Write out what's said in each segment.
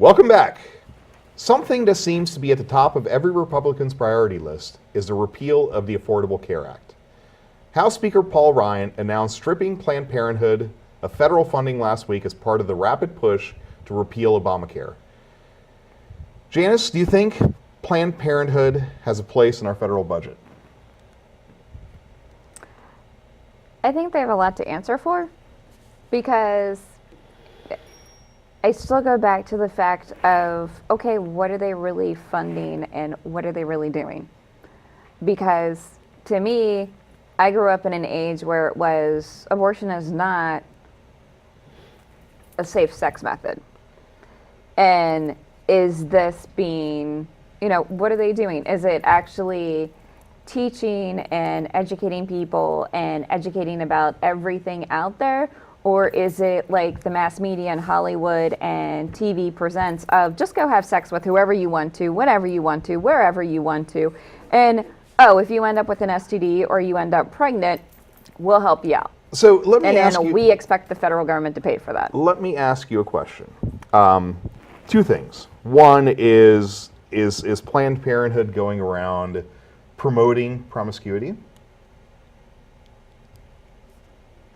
Welcome back. Something that seems to be at the top of every Republican's priority list is the repeal of the Affordable Care Act. House Speaker Paul Ryan announced stripping Planned Parenthood of federal funding last week as part of the rapid push to repeal Obamacare. Janice, do you think Planned Parenthood has a place in our federal budget? I think they have a lot to answer for, because I still go back to the fact of, okay, what are they really funding and what are they really doing? Because to me, I grew up in an age where it was abortion is not a safe sex method. And is this being, what are they doing? Is it actually teaching and educating people and educating about everything out there? Or is it like the mass media in Hollywood and TV presents of just go have sex with whoever you want to, whatever you want to, wherever you want to. And, if you end up with an STD or you end up pregnant, we'll help you out. So let me ask you. And we expect the federal government to pay for that. Let me ask you a question. Two things. One is Planned Parenthood going around promoting promiscuity?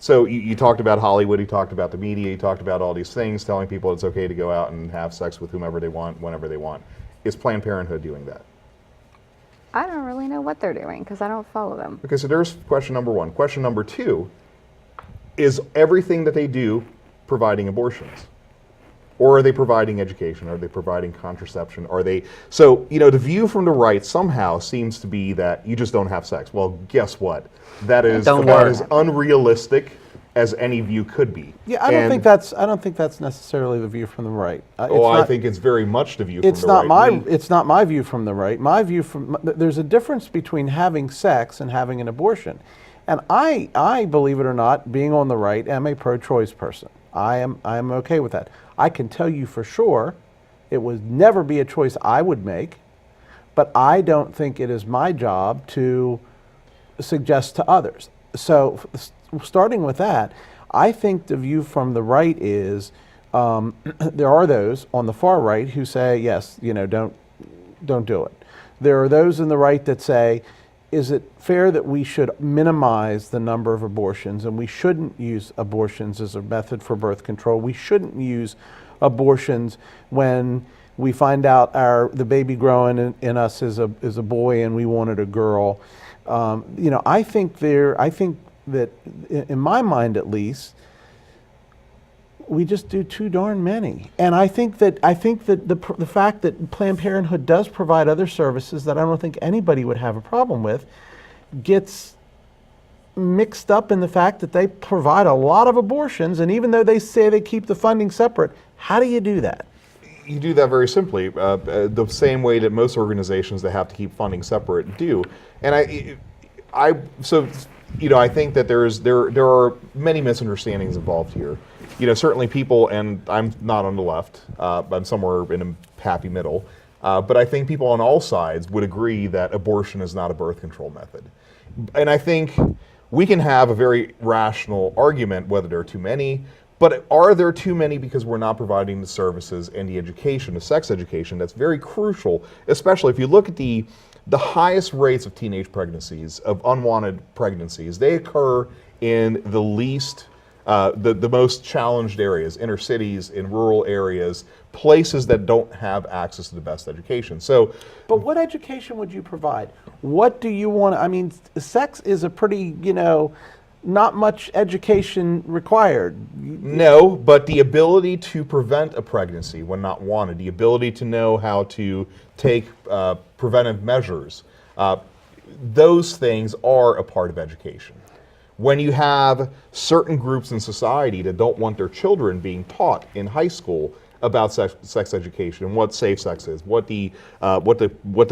So you talked about Hollywood, you talked about the media, you talked about all these things, telling people it's okay to go out and have sex with whomever they want, whenever they want. Is Planned Parenthood doing that? I don't really know what they're doing because I don't follow them. Okay, so there's question number one. Question number two, is everything that they do providing abortions? Or are they providing education? Are they providing contraception? The view from the right somehow seems to be that you just don't have sex. Well, guess what? That is about as unrealistic as any view could be. Yeah, I don't think that's necessarily the view from the right. I think it's very much the view from the right. It's not my view from the right. My view there's a difference between having sex and having an abortion. And I believe it or not, being on the right, am a pro-choice person. I am okay with that. I can tell you for sure it would never be a choice I would make, but I don't think it is my job to suggest to others. So starting with that, I think the view from the right is there are those on the far right who say, yes, don't do it. There are those in the right that say, is it fair that we should minimize the number of abortions and we shouldn't use abortions as a method for birth control? We shouldn't use abortions when we find out the baby growing in us is a boy and we wanted a girl. I think that in my mind at least, we just do too darn many. And I think that the fact that Planned Parenthood does provide other services that I don't think anybody would have a problem with gets mixed up in the fact that they provide a lot of abortions, and even though they say they keep the funding separate, how do you do that? You do that very simply, the same way that most organizations that have to keep funding separate do. And I think that there are many misunderstandings involved here. Certainly people, and I'm not on the left, I'm somewhere in a happy middle, but I think people on all sides would agree that abortion is not a birth control method. And I think we can have a very rational argument whether there are too many, but are there too many because we're not providing the services and the education, the sex education, that's very crucial, especially if you look at the highest rates of teenage pregnancies, of unwanted pregnancies, they occur in the least the most challenged areas, inner cities, in rural areas, places that don't have access to the best education. But what education would you provide? What do you want? Sex is a pretty, not much education required. No, but the ability to prevent a pregnancy when not wanted, the ability to know how to take preventive measures, those things are a part of education. When you have certain groups in society that don't want their children being taught in high school about sex education and what safe sex is, what the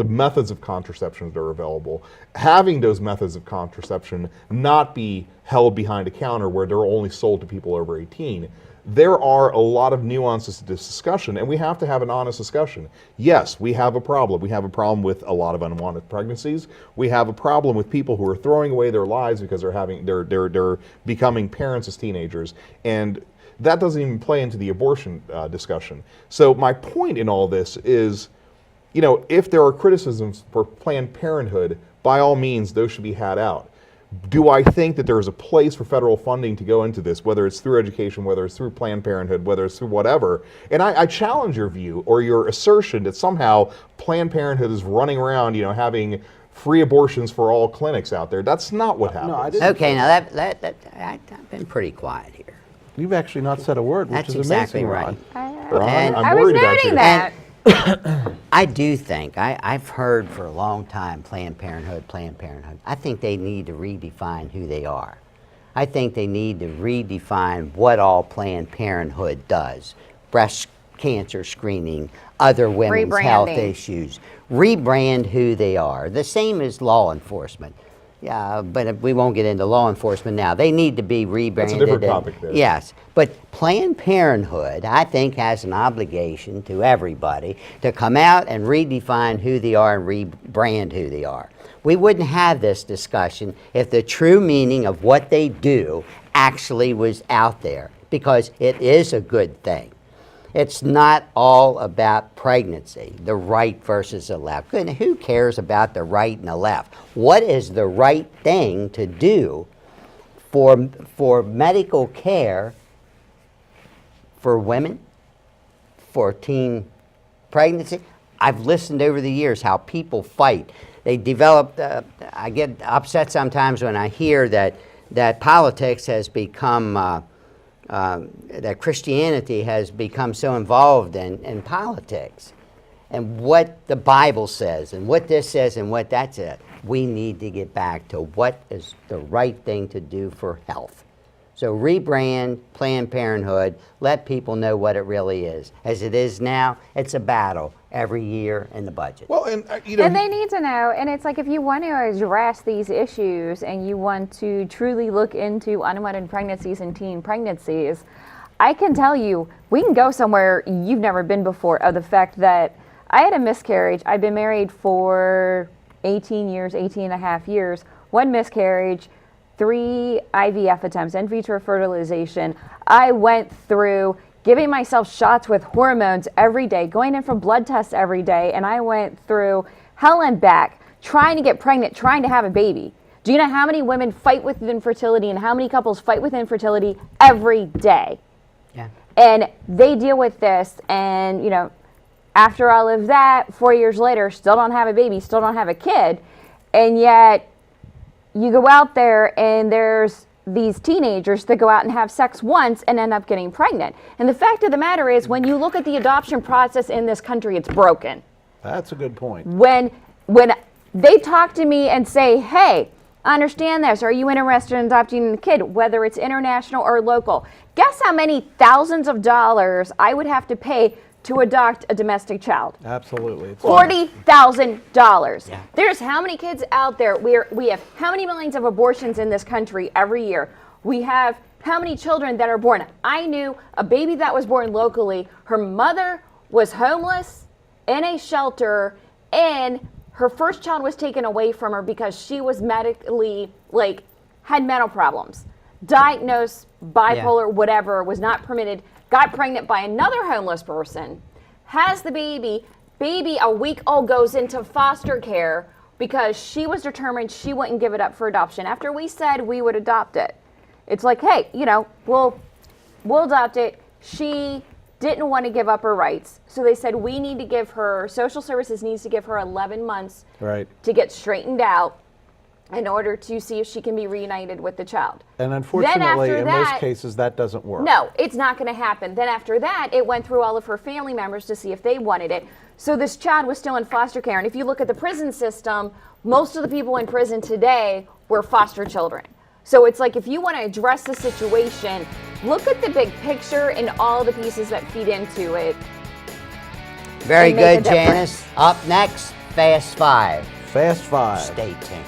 methods of contraception that are available, having those methods of contraception not be held behind a counter where they're only sold to people over 18, there are a lot of nuances to this discussion, and we have to have an honest discussion. Yes, we have a problem. We have a problem with a lot of unwanted pregnancies. We have a problem with people who are throwing away their lives because they're becoming parents as teenagers, and that doesn't even play into the abortion discussion. So my point in all this is, if there are criticisms for Planned Parenthood, by all means, those should be had out. Do I think that there is a place for federal funding to go into this, whether it's through education, whether it's through Planned Parenthood, whether it's through whatever? And I challenge your view or your assertion that somehow Planned Parenthood is running around, having free abortions for all clinics out there. That's not what happens. No, I didn't. Okay, now I've been pretty quiet here. You've actually not said a word, which That's is exactly amazing, right. Ron. Ron, And- I'm I was worried about noting you. that. I do think, I've heard for a long time Planned Parenthood. I think they need to redefine who they are. I think they need to redefine what all Planned Parenthood does. Breast cancer screening, other women's health Rebranding. issues. Rebrand who they are. The same as law enforcement. Yeah, but we won't get into law enforcement now. They need to be rebranded. different topic there. Yes, but Planned Parenthood, I think, has an obligation to everybody to come out and redefine who they are and rebrand who they are. We wouldn't have this discussion if the true meaning of what they do actually was out there, because it is a good thing. It's not all about pregnancy, the right versus the left. Good, who cares about the right and the left? What is the right thing to do for medical care for women, for teen pregnancy? I've listened over the years how people fight. They develop, I get upset sometimes when I hear that politics has become that Christianity has become so involved in politics and what the Bible says and what this says and what that says. We need to get back to what is the right thing to do for health. So rebrand Planned Parenthood, let people know what it really is. As it is now, it's a battle every year in the budget. Well, and And they need to know, and it's like if you want to address these issues and you want to truly look into unwanted pregnancies and teen pregnancies, I can tell you, we can go somewhere you've never been before, of the fact that I had a miscarriage. I've been married for 18 and a half years, one miscarriage, 3 IVF attempts, in vitro fertilization. I went through giving myself shots with hormones every day, going in for blood tests every day, and I went through hell and back trying to get pregnant, trying to have a baby. Do you know how many women fight with infertility and how many couples fight with infertility every day? Yeah. And they deal with this, and after all of that, 4 years later, still don't have a baby, still don't have a kid, and yet you go out there and there's these teenagers that go out and have sex once and end up getting pregnant. And the fact of the matter is, when you look at the adoption process in this country, it's broken. That's a good point. When they talk to me and say, hey, I understand this, are you interested in adopting a kid, whether it's international or local? Guess how many thousands of dollars I would have to pay to adopt a domestic child? Absolutely. It's $40,000. Yeah. There's how many kids out there? We have how many millions of abortions in this country every year? We have how many children that are born? I knew a baby that was born locally. Her mother was homeless in a shelter, and her first child was taken away from her because she was medically, had mental problems. Diagnosed bipolar, whatever, was not permitted. Got pregnant by another homeless person, has the baby a week old goes into foster care because she was determined she wouldn't give it up for adoption. After we said we would adopt it, it's like, hey, we'll adopt it. She didn't want to give up her rights, so they said we need to give her, social services needs to give her 11 months right. to get straightened out in order to see if she can be reunited with the child. And unfortunately, after in that- most cases, that doesn't work. No, it's not going to happen. Then after that, it went through all of her family members to see if they wanted it. So this child was still in foster care. And if you look at the prison system, most of the people in prison today were foster children. So it's like, if you want to address the situation, look at the big picture and all the pieces that feed into it. Very and make a good, difference. Janice. Up next, Fast Five. Fast Five. Stay tuned.